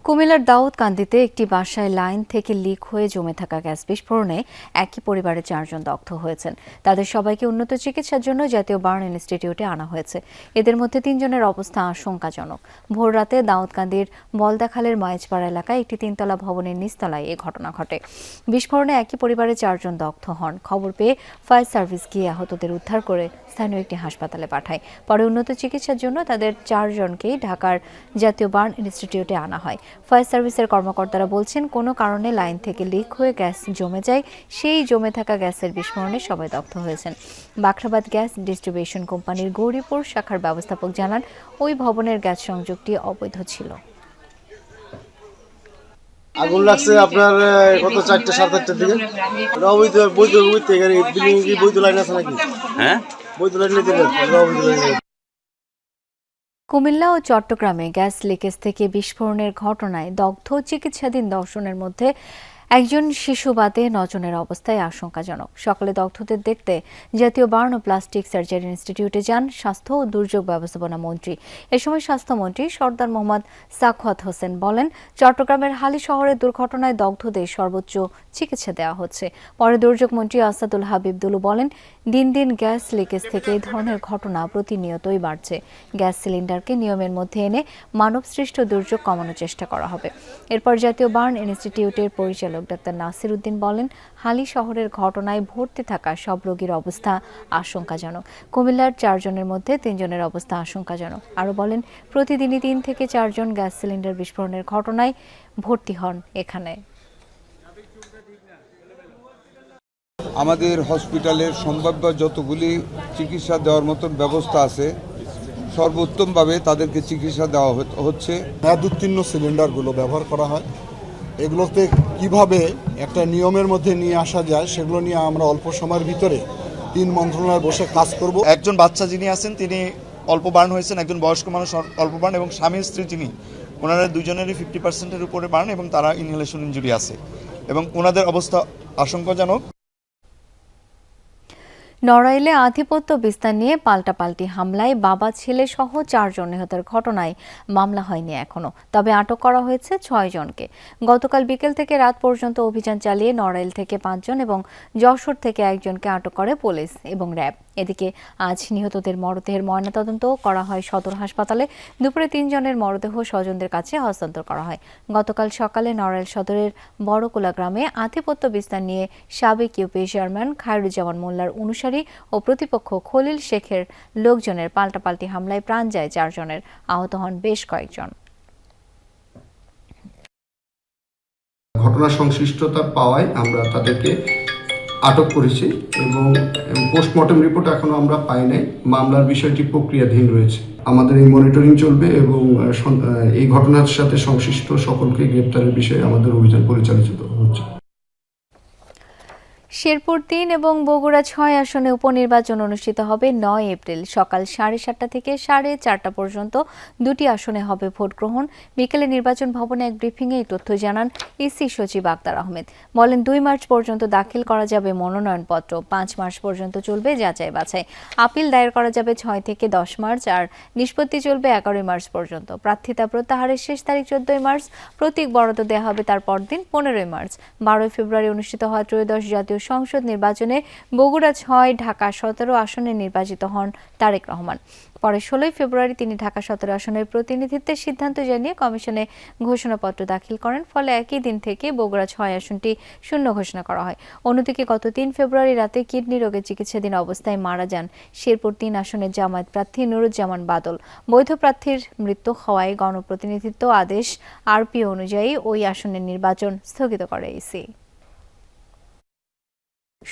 কুমিল্লার দাউদকান্দিতে একটি বাসায় লাইন থেকে লিক হয়ে জমে থাকা গ্যাস বিস্ফোরণে একই পরিবারের 4 জন দগ্ধ হয়েছেন। তাদের সবাইকে উন্নত চিকিৎসার জন্য জাতীয় বার্ন ইনস্টিটিউটে আনা হয়েছে। এদের মধ্যে 3 জনের অবস্থা আশঙ্কাজনক। ভোররাতে দাউদকান্দির বলদাখালের মহেজপাড়া এলাকায় একটি 3তলা ভবনের নিচতলায় এ ঘটনা ঘটে। বিস্ফোরণে একই পরিবারের 4 জন দগ্ধ হন। খবর পেয়ে ফায়ার সার্ভিস গিয়ে আহতদের উদ্ধার করে স্থানীয় একটি হাসপাতালে পাঠায়। পরে উন্নত চিকিৎসার জন্য তাদের 4 জনকেই ঢাকার জাতীয় বার্ন ইনস্টিটিউটে আনা হয়। ফায়ার সার্ভিসের কর্মকর্তারা বলছেন, কোনো কারণে লাইন থেকে লিক হয়ে গ্যাস জমে যায়, সেই জমে থাকা গ্যাসের বিস্ফোরণে সবাই দগ্ধ হয়েছেন। বাখরাবাদ গ্যাস ডিস্ট্রিবিউশন কোম্পানির গৌরীপুর শাখার ব্যবস্থাপক জানান, ওই ভবনের গ্যাস সংযোগটি অবৈধ ছিল। আগুন লাগছে আপনার কত 4টা 4:30টার দিকে। অবৈধ বৈধ লাইন আছে নাকি? হ্যাঁ, বৈধ লাইন নিতে হবে। কুমিল্লা ও চট্টগ্রামে গ্যাস লিকেজ থেকে বিস্ফোরণের ঘটনায় দগ্ধ চিকিৎসাধীন 10 জনের মধ্যে একজন শিশু বাদে 9 জনের অবস্থায় আশঙ্কাজনক। সকালে দগ্ধদের দেখতে জাতীয় বার্ন ও প্লাস্টিক সার্জারি ইনস্টিটিউটে যান স্বাস্থ্য ও দুর্যোগ ব্যবস্থাপনা মন্ত্রী। এ সময় স্বাস্থ্যমন্ত্রী সরদার মোহাম্মদ সাখাওয়াত হোসেন বলেন, চট্টগ্রামের হালি শহরের দুর্ঘটনায় দগ্ধদের সর্বোচ্চ চিকিৎসা দেওয়া হচ্ছে। পরে দুর্যোগ মন্ত্রী আসাদুল হাবিব দুলু বলেন, দিন দিন গ্যাস লিকেজ থেকে এই ধরনের ঘটনা প্রতিনিয়তই বাড়ছে। গ্যাস সিলিন্ডারকে নিয়মের মধ্যে এনে মানবসৃষ্ট দুর্যোগ কমানোর চেষ্টা করা হবে। এরপর জাতীয় বার্ন ইনস্টিটিউটের পরিচালক ডাক্তার নাসির উদ্দিন বলেন, হালি শহরের ঘটনায় ভর্তি থাকা সব রোগীর অবস্থা আশঙ্কাজনক। কুমিল্লার 4 জনের মধ্যে 3 জনের অবস্থা আশঙ্কাজনক। আরও বলেন, প্রতিদিনই 3 থেকে 4 জন গ্যাস সিলিন্ডার বিস্ফোরণের ঘটনায় ভর্তি হন এখানে। আমাদের হসপিটালের সম্ভাব্য যতগুলি চিকিৎসা দেওয়ার মতন ব্যবস্থা আছে, সর্বোত্তমভাবে তাদেরকে চিকিৎসা দেওয়া হচ্ছে। মেয়াদোত্তীর্ণ সিলিন্ডারগুলো ব্যবহার করা হয়, এগুলোতে কিভাবে একটা নিয়মের মধ্যে নিয়ে আসা যায় সেগুলো নিয়ে আমরা অল্প সময়ের ভিতরে 3 মন্ত্রণালয়ে বসে কাজ করব। একজন বাচ্চা যিনি আছেন তিনি অল্প বার্ন হয়েছেন, একজন বয়স্ক মানুষ অল্প বার্ন, এবং স্বামী স্ত্রী যিনি, ওনারা দুজনেরই 50%-এর উপরে বার্ন এবং তারা ইনহেলেশন ইনজুরি আছে এবং ওনাদের অবস্থা আশঙ্কাজনক। নড়াইলে আধিপত্য বিস্তার নিয়ে পাল্টাপাল্টি হামলায় বাবা ছেলে সহ 4 জন নিহতের ঘটনায় মামলা হয়নি এখনো, তবে আটক করা হয়েছে 6 জনকে। গতকাল বিকেল থেকে রাত পর্যন্ত অভিযান চালিয়ে নড়াইল থেকে 5 জন এবং যশোর থেকে 1 জনকে আটক করে পুলিশ এবং র্যাব। এদিকে আজ নিহতদের মরদেহের ময়নাতদন্ত করা হয় সদর হাসপাতালে। দুপুরে 3 জনের মরদেহ স্বজনদের কাছে হস্তান্তর করা হয়। গতকাল সকালে নড়াইল সদরের বড়কুলা গ্রামে আধিপত্য বিস্তার নিয়ে সাবেক ইউপি চেয়ারম্যান খায়রুজ্জামান মোল্লার অনুসারী ও প্রতিপক্ষ খলিল শেখের লোকজনের পাল্টাপাল্টি হামলায় প্রাণ যায় 4 জনের, আহত হন বেশ কয়েকজন। ঘটনা সংশ্লিষ্টতা পাওয়ায় আমরা তাদেরকে আটক করেছি এবং পোস্টমর্টম রিপোর্ট এখনো আমরা পাই নাই। মামলার বিষয়টি প্রক্রিয়াধীন রয়েছে। আমাদের এই মনিটরিং চলবে এবং এই ঘটনার সাথে সংশ্লিষ্ট সকলকে গ্রেপ্তারের বিষয়ে আমাদের অভিযান পরিচালিত হচ্ছে। শেরপুর 3 এবং বগুড়া 6 আসনে উপনির্বাচন অনুষ্ঠিত হবে 9 এপ্রিল সকাল 4:30 থেকে 4:30 পর্যন্ত 2টি আসনে হবে ভোট গ্রহণ। বিকেলে নির্বাচন ভবনে এক ব্রিফিংয়ে এই তথ্য জানান ইসি সচিব আক্তার আহমেদ। বলেন, 2 মার্চ পর্যন্ত দাখিল করা যাবে মনোনয়নপত্র, 5 মার্চ পর্যন্ত চলবে যাচাই বাছাই। আপিল দায়ের করা যাবে 6 থেকে 10 মার্চ আর নিষ্পত্তি চলবে 11 মার্চ পর্যন্ত। প্রার্থিতা প্রত্যাহারের শেষ তারিখ 14 মার্চ, প্রতীক বরাদ্দ দেওয়া হবে তার পরদিন 15 মার্চ। 12 ফেব্রুয়ারি অনুষ্ঠিত হওয়া ত্রয়োদশ জাতীয় সংসদ নির্বাচনে বগুড়া 6, ঢাকা 17 আসনে নির্বাচিত হন তারেক রহমান। পরে 16 ফেব্রুয়ারি তিনি ঢাকা 17 আসনের প্রতিনিধিত্বের সিদ্ধান্ত জানিয়ে কমিশনে ঘোষণাপত্র দাখিল করেন। ফলে একই দিন থেকে বগুড়া 6 আসনটি শূন্য ঘোষণা করা হয়। অন্যদিকে গত 3 ফেব্রুয়ারি রাতে কিডনি রোগে চিকিৎসাধীন অবস্থায় মারা যান শেরপুর 3 আসনের জামায়াত প্রার্থী নুরুজ্জামান বাদল। বৈধ প্রার্থীর মৃত্যু হওয়ায় গণপ্রতিনিধিত্ব আদেশ আরপিও অনুযায়ী ওই আসনের নির্বাচন স্থগিত করে ইসি।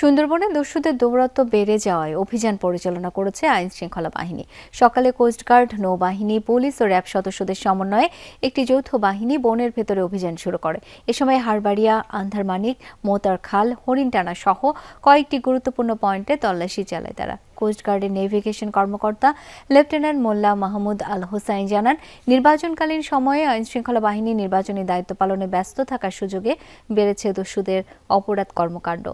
সুন্দরবনে দস্যুদের দৌরাত্ম্য বেড়ে যাওয়ায় অভিযান পরিচালনা করেছে আইন শৃঙ্খলা বাহিনী। সকালে কোস্টগার্ড, নৌবাহিনী, পুলিশ ও র্যাব সদস্যদের সমন্বয়ে একটি যৌথ বাহিনী বনের ভেতরে অভিযান শুরু করে। এ সময় হারবাড়িয়া, আন্ধারমানিক, মোতার খাল, হরিণটানা সহ কয়েকটি গুরুত্বপূর্ণ পয়েন্টে তল্লাশি চালায় তারা। কোস্টগার্ডের নেভিগেশন কর্মকর্তা লেফটেন্যান্ট মোল্লা মাহমুদ আল হোসাইন জানান, নির্বাচনকালীন সময়ে আইনশৃঙ্খলা বাহিনী নির্বাচনী দায়িত্ব পালনে ব্যস্ত থাকার সুযোগে বেড়েছে দস্যুদের অপরাধ কর্মকাণ্ড।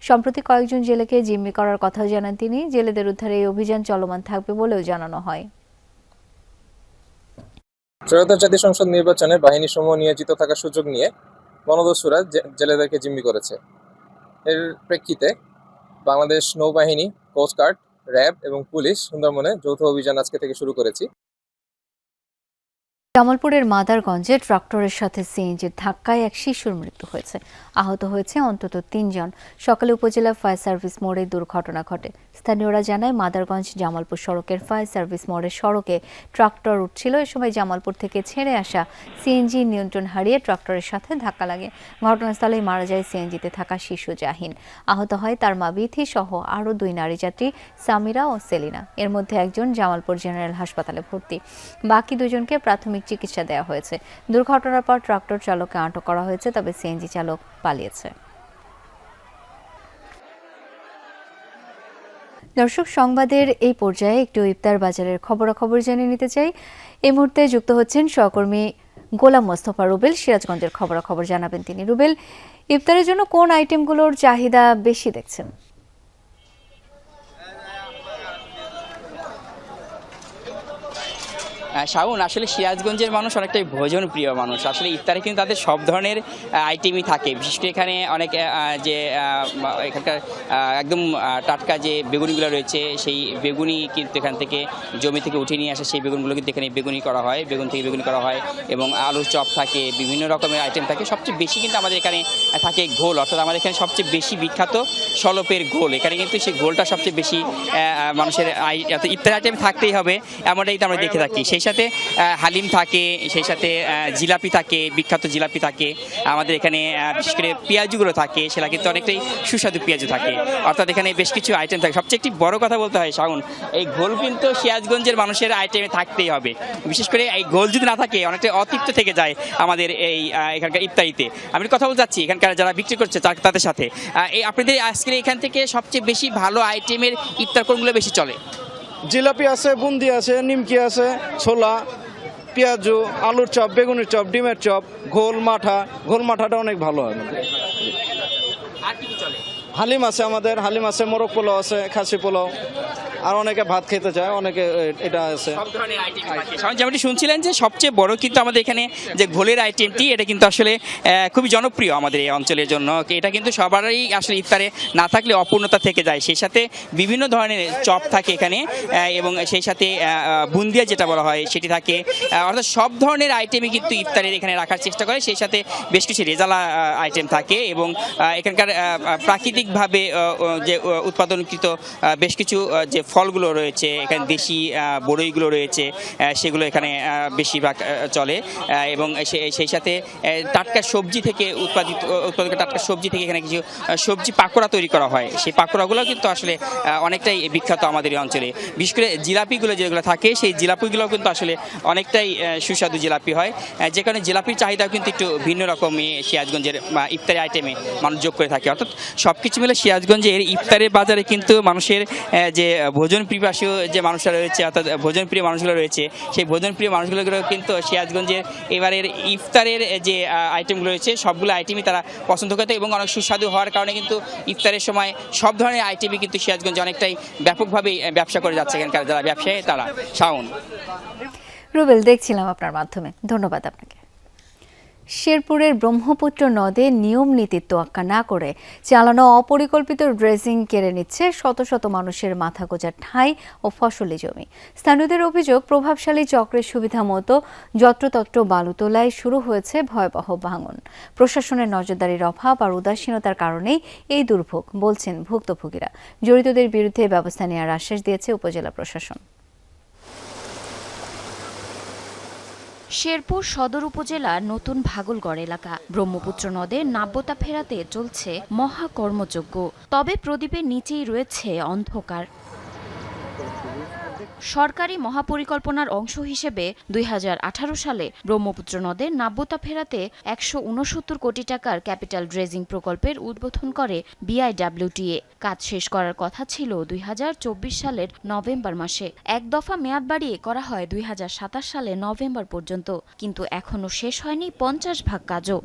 সম্প্রতি কয়েকজন জেলেকে জিম্মি করার কথাও জানান তিনি। জেলেদের উদ্ধারে এই অভিযান চলমান থাকবে বলেও জানানো হয়। ত্রয়োদশ জাতীয় সংসদ নির্বাচনে বাহিনীসমূহ নিয়োজিত থাকার সুযোগ নিয়ে মনোদস্যুরা জেলেদেরকে জিম্মি করেছে। এর প্রেক্ষিতে বাংলাদেশ নৌবাহিনী, কোস্টগার্ড, র্যাব এবং পুলিশ সুন্দরবনে যৌথ অভিযান আজকে থেকে শুরু করেছি। জামালপুরের মাদারগঞ্জে ট্রাক্টরের সাথে সিএনজির ধাক্কায় এক শিশুর মৃত্যু হয়েছে। আহত হয়েছে অন্তত ৩ জন। সকালে উপজেলা ফায়ার সার্ভিস মোড়ে দুর্ঘটনা ঘটে। স্থানীয়রা জানায়, মাদারগঞ্জ জামালপুর সড়কের ফায়ার সার্ভিস মোড়ের সড়কে ট্রাক্টর উঠছিল। এ সময় জামালপুর থেকে ছেড়ে আসা সিএনজি নিয়ন্ত্রণ হারিয়ে ট্রাক্টরের সাথে ধাক্কা লাগে। ঘটনাস্থলেই মারা যায় সিএনজিতে থাকা শিশু জাহিন। আহত হয় তার মা বিথি সহ আরও 2 নারী যাত্রী, সামিরা ও সেলিনা। এর মধ্যে একজন জামালপুর জেনারেল হাসপাতালে ভর্তি। বাকি 2 জনকে প্রাথমিক চিকিৎসা দেওয়া হয়েছে। দুর্ঘটনার পর ট্রাক্টর চালককে আটক করা হয়েছে, তবে সিএনজি চালক পালিয়েছে। দর্শক, সংবাদের এই পর্যায়ে একটু ইফতার বাজারের খবরাখবর জেনে নিতে চাই। এই মুহূর্তে যুক্ত হচ্ছেন সহকর্মী গোলাম মোস্তফা রুবেল। সিরাজগঞ্জের খবরাখবর জানাবেন তিনি। রুবেল, ইফতারের জন্য কোন আইটেমগুলোর চাহিদা বেশি দেখছেন? শাওন, আসলে সিরাজগঞ্জের মানুষ অনেকটাই ভোজন প্রিয় মানুষ। আসলে ইফতারে কিন্তু তাদের সব ধরনের আইটেমই থাকে। বিশেষ করে এখানে অনেক যে এখানকার একদম টাটকা যে বেগুনিগুলো রয়েছে, সেই বেগুনি কিন্তু এখান থেকে জমি থেকে উঠিয়ে নিয়ে আসে। সেই বেগুনগুলো কিন্তু এখানে বেগুনি করা হয়, বেগুন থেকে বেগুনি করা হয় এবং আলুর চপ থাকে, বিভিন্ন রকমের আইটেম থাকে। সবচেয়ে বেশি কিন্তু আমাদের এখানে থাকে ঘোল, অর্থাৎ আমাদের এখানে সবচেয়ে বেশি বিখ্যাত সলপের ঘোল। এখানে কিন্তু সেই ঘোলটা সবচেয়ে বেশি মানুষের ইফতার আইটেম থাকতেই হবে, এমনটাই তো আমরা দেখে থাকি। সেই সাথে হালিম থাকে, সেই সাথে জিলাপি থাকে, বিখ্যাত জিলাপি থাকে। আমাদের এখানে বিশেষ করে পেঁয়াজুগুলো থাকে, সেটা কিন্তু অনেকটাই সুস্বাদু পেঁয়াজু থাকে। অর্থাৎ এখানে বেশ কিছু আইটেম থাকে। সবচেয়ে একটি বড় কথা বলতে হয় শাওন, এই ঘোল কিন্তু সিরাজগঞ্জের মানুষের আইটেমে থাকতেই হবে। বিশেষ করে এই ঘোল যদি না থাকে অনেকটা অতৃপ্ত থেকে যায় আমাদের এই এখানকার ইফতারিতে। আমি কথা বলতে চাচ্ছি এখানকার যারা বিক্রি করছে তাদের সাথে। এই আপনাদের আজকে এখান থেকে সবচেয়ে বেশি ভালো আইটেমের ইফতার কোনগুলো বেশি চলে? জিলাপি আছে, বুন্দি আছে, নিমকি আছে, ছোলা, পেঁয়াজু, আলুর চপ, বেগুনের চপ, ডিমের চপ, ঘোল মাঠাটা অনেক ভালো হয়। আর কি চলে? হালিম আছে, আমাদের হালিম আছে, মোরগ পোলাও আছে, খাসি পোলাও, আর অনেকে ভাত খেতে চায়, অনেকে এটা আছে। সব ধরনের আইটেম থাকে। যেমনটি শুনছিলেন যে সবচেয়ে বড় কিন্তু আমাদের এখানে যে ঘোলের আইটেমটি, এটা কিন্তু আসলে খুবই জনপ্রিয় আমাদের এই অঞ্চলের জন্য। এটা কিন্তু সবারই আসলে ইফতারে না থাকলে অপূর্ণতা থেকে যায়। সেই সাথে বিভিন্ন ধরনের চপ থাকে এখানে এবং সেই সাথে বুন্দিয়া যেটা বলা হয় সেটি থাকে। অর্থাৎ সব ধরনের আইটেমই কিন্তু ইফতারের এখানে রাখার চেষ্টা করে। সেই সাথে বেশ কিছু রেজালা আইটেম থাকে এবং এখানকার প্রাকৃতিকভাবে যে উৎপাদনকৃত বেশ কিছু যে ফলগুলো রয়েছে, এখানে দেশি বড়ইগুলো রয়েছে, সেগুলো এখানে বেশিরভাগ চলে এবং সেই সাথে টাটকা সবজি থেকে উৎপাদিত টাটকা সবজি থেকে এখানে কিছু সবজি পাকোড়া তৈরি করা হয়। সেই পাকোড়াগুলো কিন্তু আসলে অনেকটাই বিখ্যাত আমাদের এই অঞ্চলে। বিশেষ করে জিলাপিগুলো যেগুলো থাকে, সেই জিলাপিগুলো কিন্তু আসলে অনেকটাই সুস্বাদু জিলাপি হয়, যে কারণে জিলাপির চাহিদাও কিন্তু একটু ভিন্ন রকমই সিরাজগঞ্জের ইফতারি আইটেমে মানুষ যোগ করে থাকে। অর্থাৎ সব কিছু মিলে সিরাজগঞ্জের ইফতারের বাজারে কিন্তু মানুষের যে ভোজন পিপাসু যে মানুষরা রয়েছে, অর্থাৎ ভোজনপ্রিয় মানুষগুলো রয়েছে, সেই ভোজনপ্রিয় মানুষগুলো কিন্তু সিরাজগঞ্জের এবারের ইফতারের যে আইটেমগুলো রয়েছে সবগুলো আইটেমই তারা পছন্দ করতে এবং অনেক সুস্বাদু হওয়ার কারণে কিন্তু ইফতারের সময় সব ধরনের আইটেমই কিন্তু সিরাজগঞ্জে অনেকটাই ব্যাপকভাবে ব্যবসা করে যাচ্ছে এখানকার যারা ব্যবসায়ী তারা। শাওন, রুবেল, দেখছিলাম আপনার মাধ্যমে, ধন্যবাদ আপনাকে। শেরপুরের ব্রহ্মপুত্র নদে নিয়ম নীতির তোয়াক্কা না করে চালানো অপরিকল্পিত ড্রেজিং কেড়ে নিচ্ছে শত শত মানুষের মাথা গোঁজার ঠাঁই ও ফসলি জমি। স্থানীয়দের অভিযোগ, প্রভাবশালী চক্রের সুবিধা মতো যত্রতত্র বালু তোলায় শুরু হয়েছে ভয়াবহ ভাঙন। প্রশাসনের নজরদারির অভাব আর উদাসীনতার কারণেই এই দুর্ভোগ, বলছেন ভুক্তভোগীরা। জড়িতদের বিরুদ্ধে ব্যবস্থা নেওয়ার আশ্বাস দিয়েছে উপজেলা প্রশাসন। শেরপুর সদর উপজেলার নতুন ভাগলগড় এলাকা। ব্রহ্মপুত্র নদে নাব্যতা ফেরাতে চলছে মহাকর্মযজ্ঞ, তবে প্রদীপের নিচেই রয়েছে অন্ধকার। সরকারি মহাপরিকল্পনার অংশ হিসেবে ২০১৮ সালে ব্রহ্মপুত্র নদের নাব্যতা ফেরাতে ১৬৯ কোটি টাকার ক্যাপিটাল ড্রেজিং প্রকল্পের উদ্বোধন করে বিআইডব্লিউটিএ। কাজ শেষ করার কথা ছিল ২০২৪ সালের নভেম্বর মাসে। এক দফা মেয়াদ বাড়িয়ে করা হয় ২০২৭ সালের নভেম্বর পর্যন্ত, কিন্তু এখনও শেষ হয়নি ৫০ ভাগ কাজও।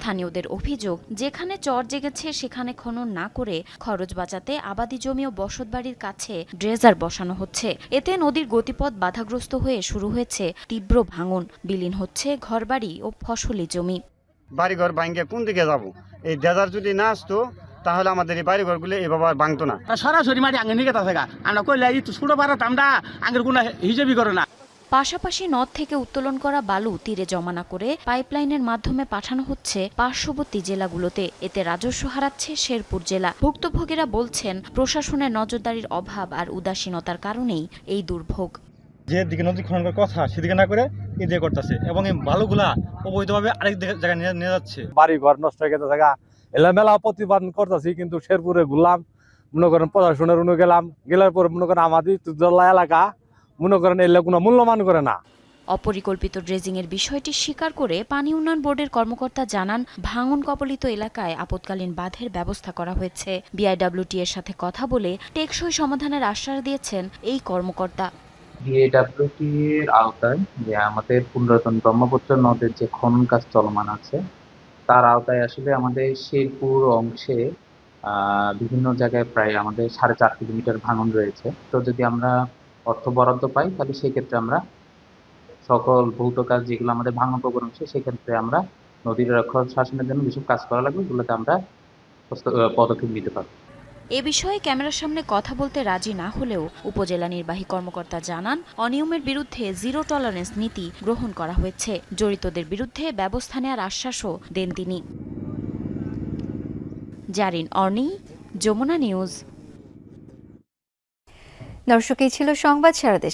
স্থানীয়দের অভিযোগ, যেখানে চর জেগেছে সেখানে খনন না করে খরচ বাঁচাতে আবাদি জমি ও বসতবাড়ির কাছে ড্রেজার বসানো হচ্ছে। এতে নদীর গতিপথ বাধাগ্রস্ত হয়ে শুরু হয়েছে তীব্র ভাঙন, বিলীন হচ্ছে ঘরবাড়ি ও ফসলি জমি। বাড়িঘর ভাঙ্গে কোন দিকে যাব? এই ড্রেজার যদি না আসতো তাহলে আমাদের এই বাড়িঘরগুলো এভাবে আর ভাঙতো না। সরাসরি মাটি আগে নিয়ে গেছে আমরা কইলে এই ছোট পাড়া আমরা আগের কোনো হিসেবই করে না। পাশাপাশি নদ থেকে উত্তোলন করা বালু তীরে জমা না করে পাইপলাইনের মাধ্যমে পাঠানো হচ্ছে পার্শ্ববর্তী জেলাগুলোতে। এতে রাজস্ব হারাচ্ছে শেরপুর জেলা। ভুক্তভোগীরা বলছেন, প্রশাসনের নজরদারির অভাব আর উদাসীনতার কারণেই এই দুর্ভোগ। যে দিকে নদী খনন করার কথা সেদিকে না করে এদিকে করতেছে এবং এই বালুগুলা অবৈধভাবে আরেক জায়গায় নিয়ে যাচ্ছে। বাড়ি ঘর নষ্ট হয়ে গেছে জায়গা এলামেলা প্রতিবাদ করতেছি, কিন্তু শেরপুরে ঘুরলাম, মনে করেন প্রশাসনের গেলার পর মনে করেন আমাদের এলাকা মনে করেন এলে কোনো মূল্যমান করে না। অপরিকল্পিত ড্রেজিংয়ের বিষয়টি স্বীকার করে পানি উন্নয়ন বোর্ডের কর্মকর্তা জানান, ভাঙন কবলিত এলাকায় আপৎকালীন বাঁধের ব্যবস্থা করা হয়েছে। বিআইডব্লিউটি এর সাথে কথা বলে টেকসই সমাধানের আশ্বাস দিয়েছেন এই কর্মকর্তা। বিআইডব্লিউটি এর আওতায় যে আমাদের পুনরাতন ব্রহ্মপুত্র নদের যে খনন কাজ চলমান আছে তার আওতায় আসলে আমাদের শেরপুর অংশে বিভিন্ন জায়গায় প্রায় আমাদের 4.5 কিলোমিটার ভাঙন রয়েছে। তো যদি আমরা অর্থ বরাদ্দ পাই তাহলে সেই ক্ষেত্রে আমরা সকল ভৌত কাজ যেগুলো আমাদের ভাঙন প্রবণ অংশে সেক্ষেত্রে আমরা নদীর রক্ষা শাসনের জন্য যেসব কাজ করা লাগবে সেগুলোতে আমরা পদক্ষেপ নিতে পারবো। এ বিষয়ে ক্যামেরার সামনে কথা বলতে রাজি না হলেও উপজেলা নির্বাহী কর্মকর্তা জানান, অনিয়মের বিরুদ্ধে জিরো টলারেন্স নীতি গ্রহণ করা হয়েছে। জড়িতদের বিরুদ্ধে ব্যবস্থা নেওয়ার আশ্বাসও দেন তিনি। জারিন অর্নি, যমুনা নিউজ। দর্শক, এই ছিল সংবাদ সারা দেশে।